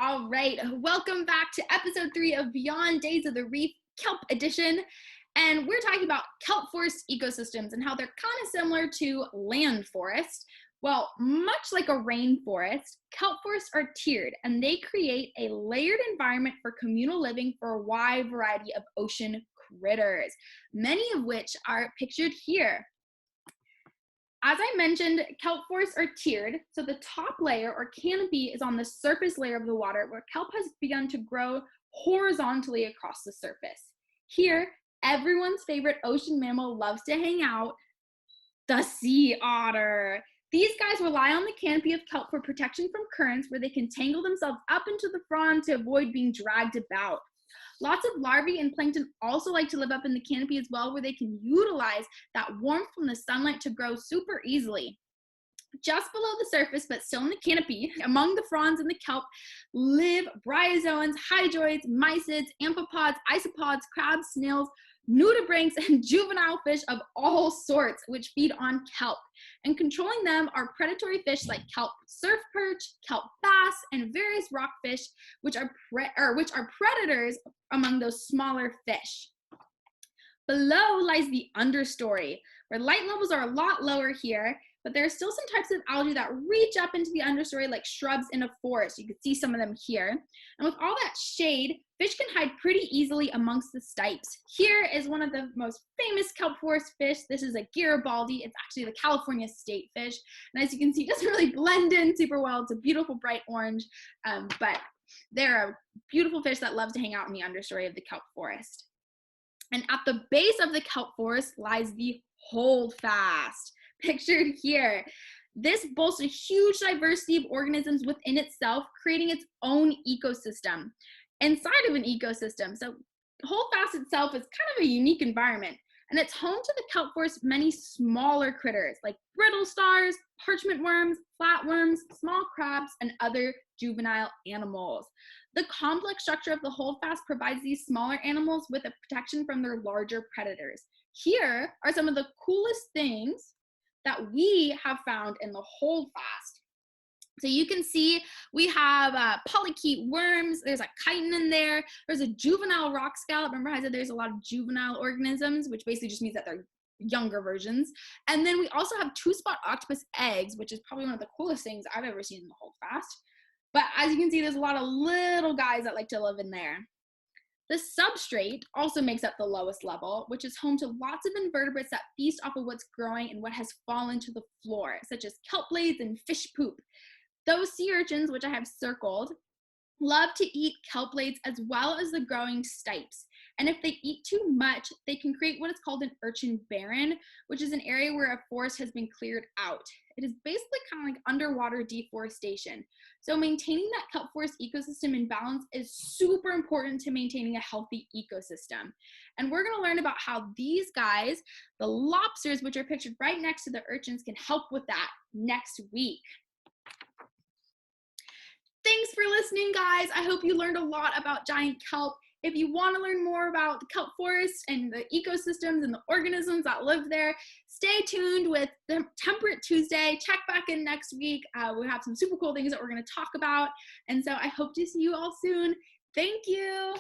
All right, welcome back to episode 3 of Beyond Days of the Reef, Kelp Edition. And we're talking about kelp forest ecosystems and how they're kind of similar to land forests. Well, much like a rainforest, kelp forests are tiered and they create a layered environment for communal living for a wide variety of ocean critters, many of which are pictured here. As I mentioned, kelp forests are tiered, so the top layer or canopy is on the surface layer of the water where kelp has begun to grow horizontally across the surface. Here, everyone's favorite ocean mammal loves to hang out, the sea otter. These guys rely on the canopy of kelp for protection from currents where they can tangle themselves up into the frond to avoid being dragged about. Lots of larvae and plankton also like to live up in the canopy as well, where they can utilize that warmth from the sunlight to grow super easily. Just below the surface, but still in the canopy, among the fronds and the kelp, live bryozoans, hydroids, mysids, amphipods, isopods, crabs, snails, nudibranchs, and juvenile fish of all sorts, which feed on kelp. And controlling them are predatory fish like kelp surf perch, kelp bass, and various rockfish, which are predators among those smaller fish. Below lies the understory, where light levels are a lot lower here, but there are still some types of algae that reach up into the understory like shrubs in a forest. You can see some of them here. And with all that shade, fish can hide pretty easily amongst the stipes. Here is one of the most famous kelp forest fish. This is a Garibaldi. It's actually the California state fish. And as you can see, it doesn't really blend in super well. It's a beautiful bright orange, but they're a beautiful fish that loves to hang out in the understory of the kelp forest. And at the base of the kelp forest lies the Holdfast, pictured here. This boasts a huge diversity of organisms within itself, creating its own ecosystem inside of an ecosystem. So Holdfast itself is kind of a unique environment, and it's home to the kelp forest's many smaller critters like brittle stars, parchment worms, flatworms, small crabs, and other juvenile animals. The complex structure of the Holdfast provides these smaller animals with a protection from their larger predators. Here are some of the coolest things that we have found in the Holdfast. So you can see we have polychaete worms, there's a chitin in there, there's a juvenile rock scallop. Remember I said there's a lot of juvenile organisms, which basically just means that they're younger versions. And then we also have two-spot octopus eggs, which is probably one of the coolest things I've ever seen in the Holdfast. But as you can see, there's a lot of little guys that like to live in there. The substrate also makes up the lowest level, which is home to lots of invertebrates that feast off of what's growing and what has fallen to the floor, such as kelp blades and fish poop. Those sea urchins, which I have circled, love to eat kelp blades as well as the growing stipes. And if they eat too much, they can create what is called an urchin barren, which is an area where a forest has been cleared out. It is basically kind of like underwater deforestation. So maintaining that kelp forest ecosystem in balance is super important to maintaining a healthy ecosystem. And we're going to learn about how these guys, the lobsters, which are pictured right next to the urchins, can help with that next week. Thanks for listening, guys. I hope you learned a lot about giant kelp. If you want to learn more about the kelp forest and the ecosystems and the organisms that live there, stay tuned with the Temperate Tuesday. Check back in next week. We have some super cool things that we're going to talk about. And so I hope to see you all soon. Thank you.